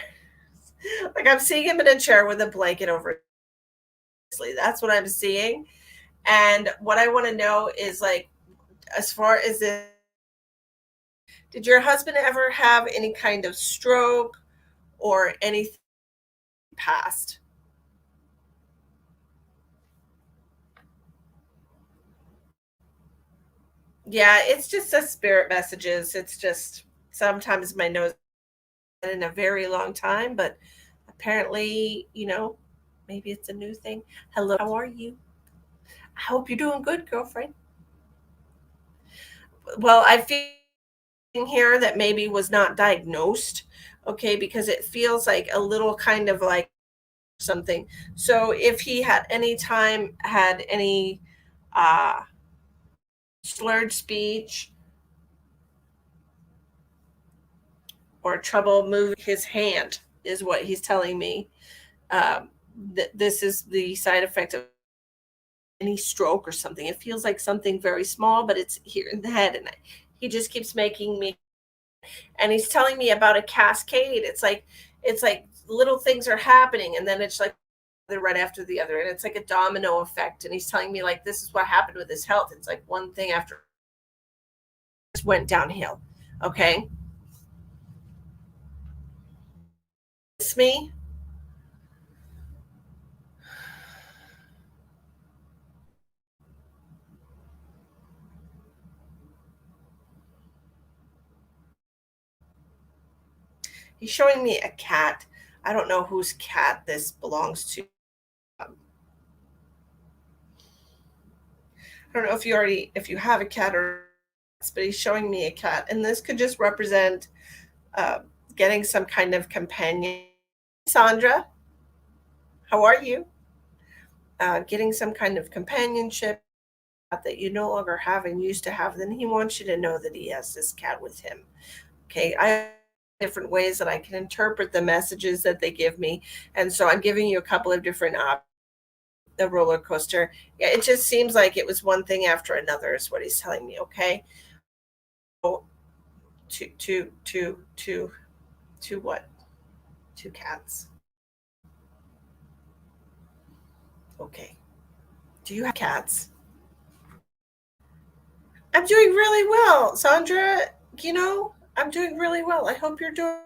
Like I'm seeing him in a chair with a blanket over. That's what I'm seeing. And what I want to know is like, as far as it, did your husband ever have any kind of stroke or anything past? Yeah, it's just the spirit messages. It's just sometimes my nose in a very long time, but apparently, maybe it's a new thing. Hello, how are you? I hope you're doing good, girlfriend. Well, I feel here that maybe was not diagnosed, okay, because it feels like a little kind of like something. So if he had any time had any uh slurred speech or trouble moving his hand is what he's telling me. This is the side effect of any stroke or something. It feels like something very small, but it's here in the head, and he just keeps making me. And he's telling me about a cascade. It's like little things are happening, and then it's like they're right after the other, and it's like a domino effect. And he's telling me like this is what happened with his health. It's like one thing after just went downhill. Okay, it's me. He's showing me a cat. I don't know whose cat this belongs to. I don't know if you have a cat or, but he's showing me a cat, and this could just represent uh, getting some kind of companion. Sandra, how are you? Getting some kind of companionship that you no longer have and used to have. Then he wants you to know that he has this cat with him. Okay, I have different ways that I can interpret the messages that they give me, and so I'm giving you a couple of different the roller coaster. Yeah, it just seems like it was one thing after another, is what he's telling me. Okay, so two what? Two cats. Okay. Do you have cats? I'm doing really well, Sandra. I'm doing really well. I hope you're doing.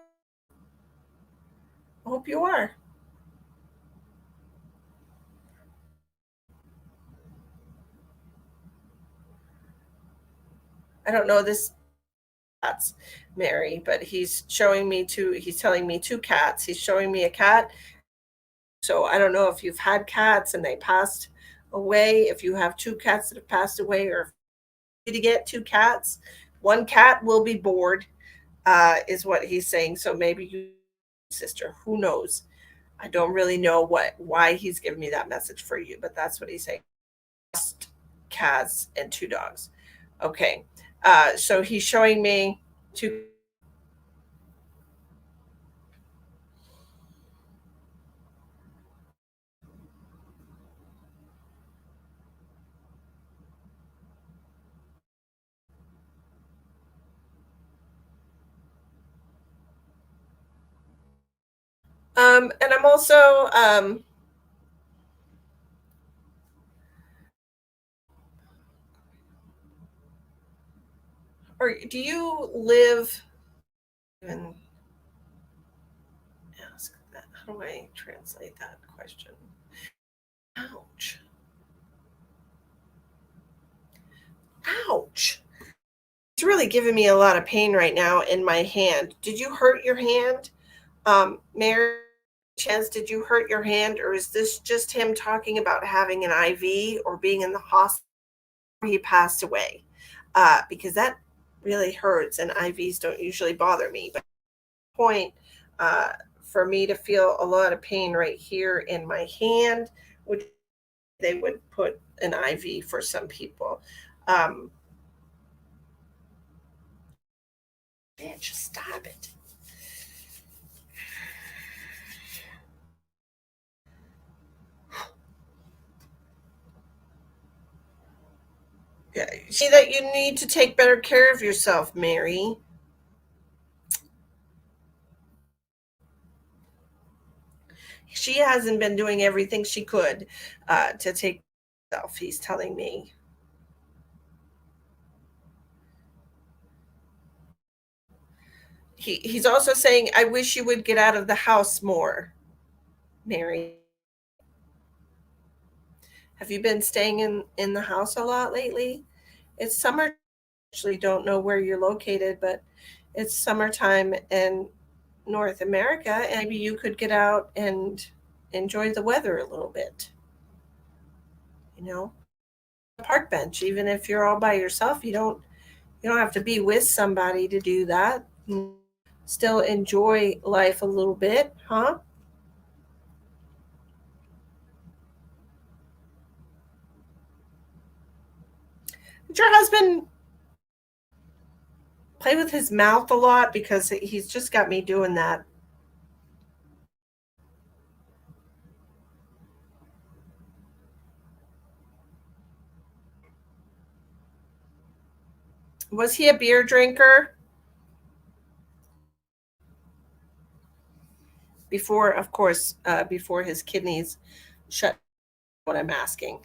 I hope you are. I don't know this cats, Mary, but he's showing me two. He's telling me two cats. He's showing me a cat. So I don't know if you've had cats and they passed away. If you have two cats that have passed away, or if you get two cats, one cat will be bored. Is what he's saying. So maybe you, sister. Who knows? I don't really know why he's giving me that message for you, but that's what he's saying. Cats and two dogs. Okay. So he's showing me to and I'm also or do you live and ask that how do I translate that question? Ouch. Ouch. It's really giving me a lot of pain right now in my hand. Did you hurt your hand? Mary Chance, did you hurt your hand, or is this just him talking about having an IV or being in the hospital where he passed away? Because that really hurts, and IVs don't usually bother me. But point uh, for me to feel a lot of pain right here in my hand, which they would put an IV for some people. Um, Man, just stop it. Yeah, see that you need to take better care of yourself, Mary. She hasn't been doing everything she could to take herself. He's telling me. He's also saying, "I wish you would get out of the house more, Mary." Have you been staying in the house a lot lately? It's summer. Actually, don't know where you're located, but it's summertime in North America, and maybe you could get out and enjoy the weather a little bit. You know, a park bench. Even if you're all by yourself, you don't have to be with somebody to do that. Still enjoy life a little bit, huh? Did your husband play with his mouth a lot? Because he's just got me doing that. Was he a beer drinker before? Of course, before his kidneys shut. What I'm asking.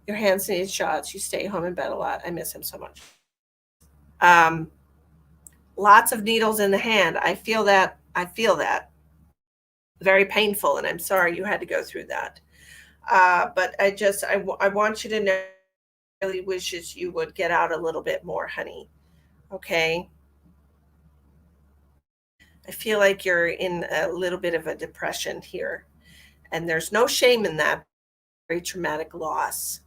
Your hands need shots. You stay home in bed a lot. I miss him so much. Um, Lots of needles in the hand. I feel that. I feel that. Very painful, and I'm sorry you had to go through that. But I want you to know, I really wishes you would get out a little bit more, honey. Okay. I feel like you're in a little bit of a depression here, and there's no shame in that. Very traumatic loss.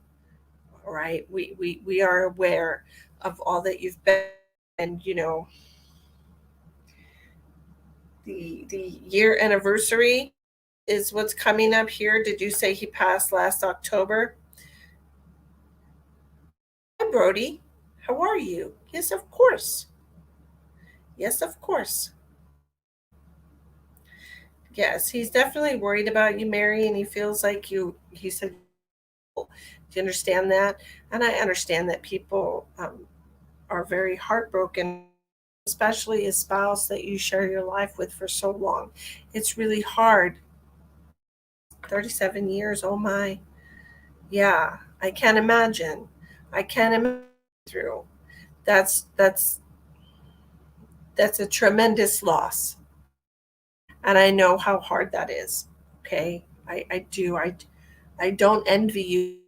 All right. We are aware of all that you've been, and the year anniversary is what's coming up here. Did you say he passed last October? Hi, Brody. How are you? Yes, of course. Yes, of course. Yes, he's definitely worried about you, Mary, and he feels like he said, do you understand that? And I understand that people are very heartbroken, especially a spouse that you share your life with for so long. It's really hard. 37 years, oh my. Yeah, I can't imagine. I can't imagine through. That's that's a tremendous loss. And I know how hard that is. Okay. I do. I don't envy you.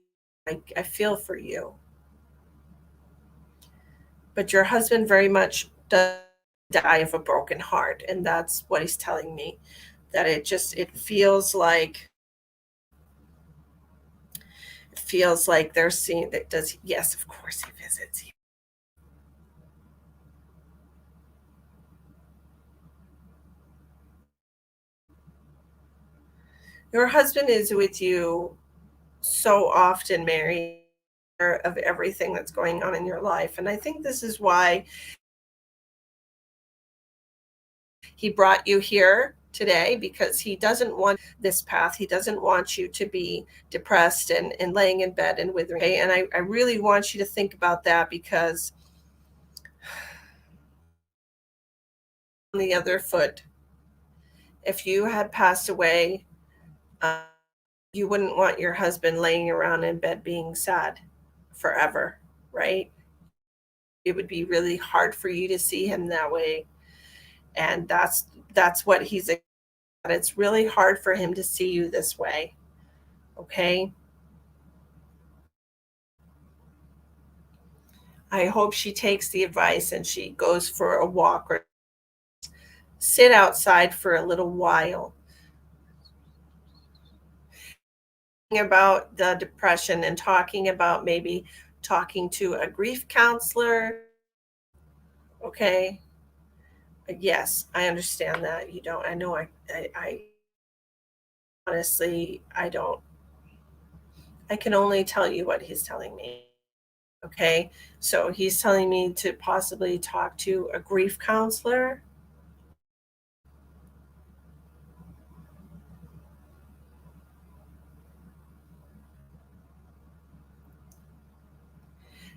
I feel for you. But your husband very much does die of a broken heart. And that's what he's telling me. That it feels like they're seeing that does yes, of course he visits. Your husband is with you so often, Mary, of everything that's going on in your life. And I think this is why He brought you here today because he doesn't want this path. He doesn't want you to be depressed and laying in bed and withering. Okay? And I really want you to think about that because on the other foot, if you had passed away, uh, you wouldn't want your husband laying around in bed being sad forever, right? It would be really hard for you to see him that way. And that's what he's, it's really hard for him to see you this way. Okay. I hope she takes the advice and she goes for a walk or sit outside for a little while. About the depression and talking about maybe talking to a grief counselor. Okay. Yes, I understand that. You don't, I know I honestly, I don't, I can only tell you what he's telling me. Okay. So he's telling me to possibly talk to a grief counselor.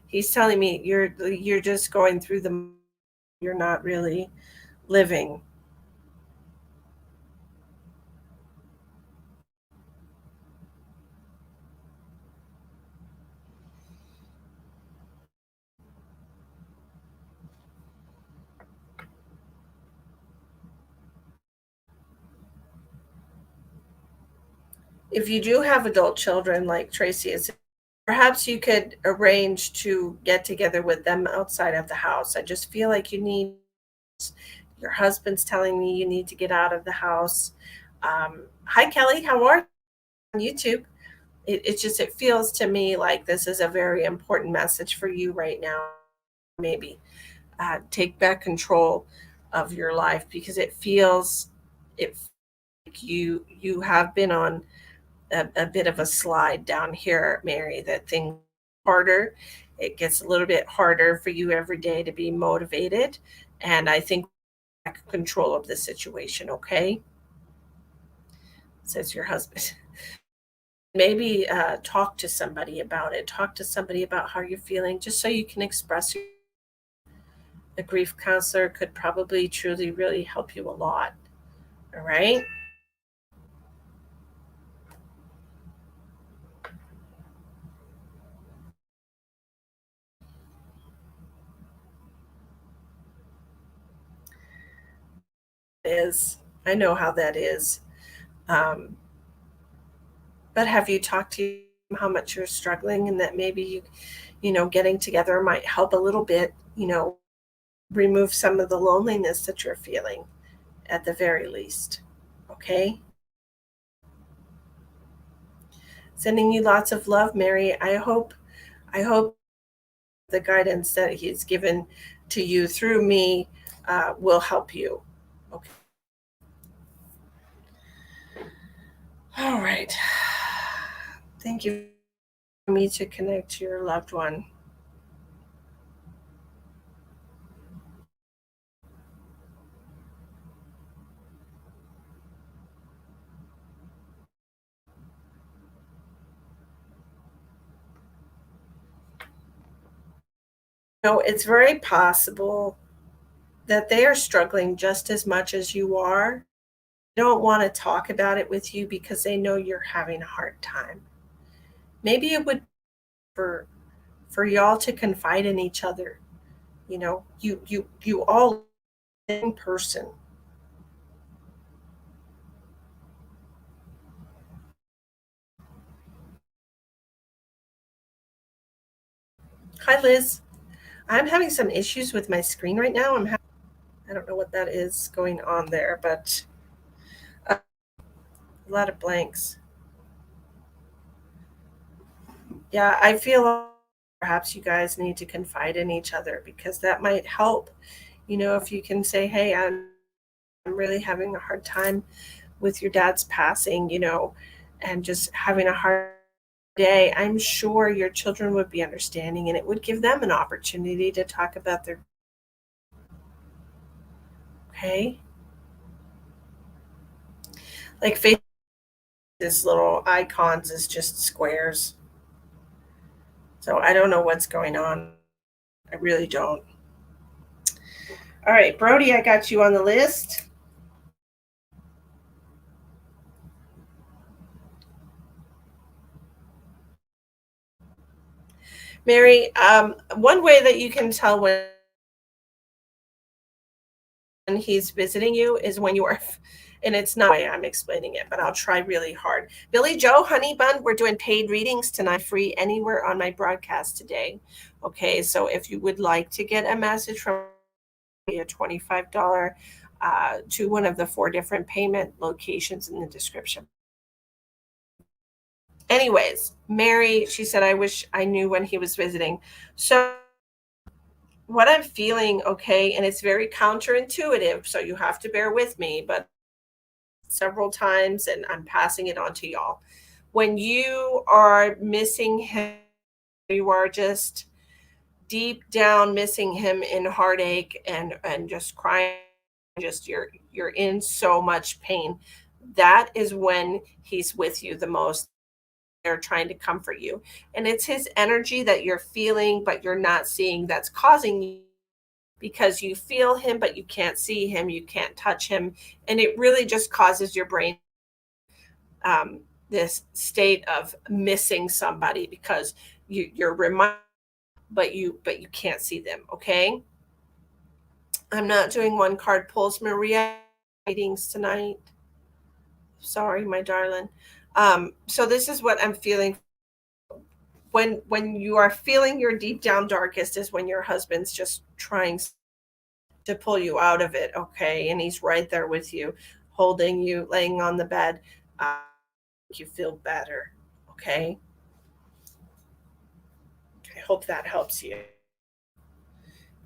He's telling me you're just going through the, you're not really living. If you do have adult children like Tracy is, perhaps you could arrange to get together with them outside of the house. I just feel like you need, your husband's telling me you need to get out of the house. Hi, Kelly. How are you on YouTube? It just, it feels to me like this is a very important message for you right now. Maybe take back control of your life because it feels, it like you have been on a bit of a slide down here, Mary, that thing harder. It gets a little bit harder for you every day to be motivated. And I think back control of the situation, okay? Says your husband. Maybe talk to somebody about it. Talk to somebody about how you're feeling, just so you can express. A grief counselor could probably truly really help you a lot. All right. Is, I know how that is. Um, but have you talked to him how much you're struggling and that maybe getting together might help a little bit, remove some of the loneliness that you're feeling at the very least. Okay. Sending you lots of love, Mary. I hope the guidance that he's given to you through me will help you. Okay. All right. Thank you for me to connect to your loved one. It's very possible that they are struggling just as much as you are. They don't want to talk about it with you because they know you're having a hard time. Maybe it would for y'all to confide in each other. You all in person. Hi, Liz. I'm having some issues with my screen right now. I don't know what that is going on there, but a lot of blanks. Yeah, I feel like perhaps you guys need to confide in each other because that might help. If you can say, "Hey, I'm really having a hard time with your dad's passing," and just having a hard day, I'm sure your children would be understanding and it would give them an opportunity to talk about their, okay? Like face this little icons is just squares. So I don't know what's going on. I really don't. All right, Brody, I got you on the list. Mary, one way that you can tell when he's visiting you is when you are, and it's not the way I'm explaining it, but I'll try really hard. Billy Joe, Honey Bun, we're doing paid readings tonight, free anywhere on my broadcast today. Okay, so if you would like to get a message from me, a $25 to one of the 4 different payment locations in the description. Anyways, Mary, she said, I wish I knew when he was visiting. So what I'm feeling, okay, and it's very counterintuitive, so you have to bear with me, but several times, and I'm passing it on to y'all. When you are missing him, you are just deep down missing him in heartache and just crying, just you're in so much pain. That is when he's with you the most. They're trying to comfort you. And it's his energy that you're feeling, but you're not seeing, that's causing you, because you feel him, but you can't see him, you can't touch him. And it really just causes your brain this state of missing somebody because you're reminded, but you can't see them. Okay. I'm not doing one card pulls, Maria. Meetings tonight. Sorry, my darling. So this is what I'm feeling when you are feeling your deep down darkest is when your husband's just trying to pull you out of it, okay? And he's right there with you, holding you, laying on the bed. You feel better, okay? I hope that helps you.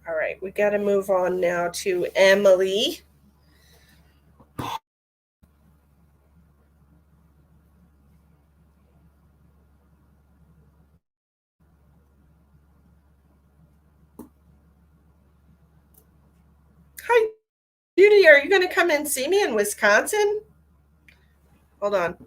All right, we got to move on now to Emily. Hi, Judy. Are you going to come and see me in Wisconsin? Hold on.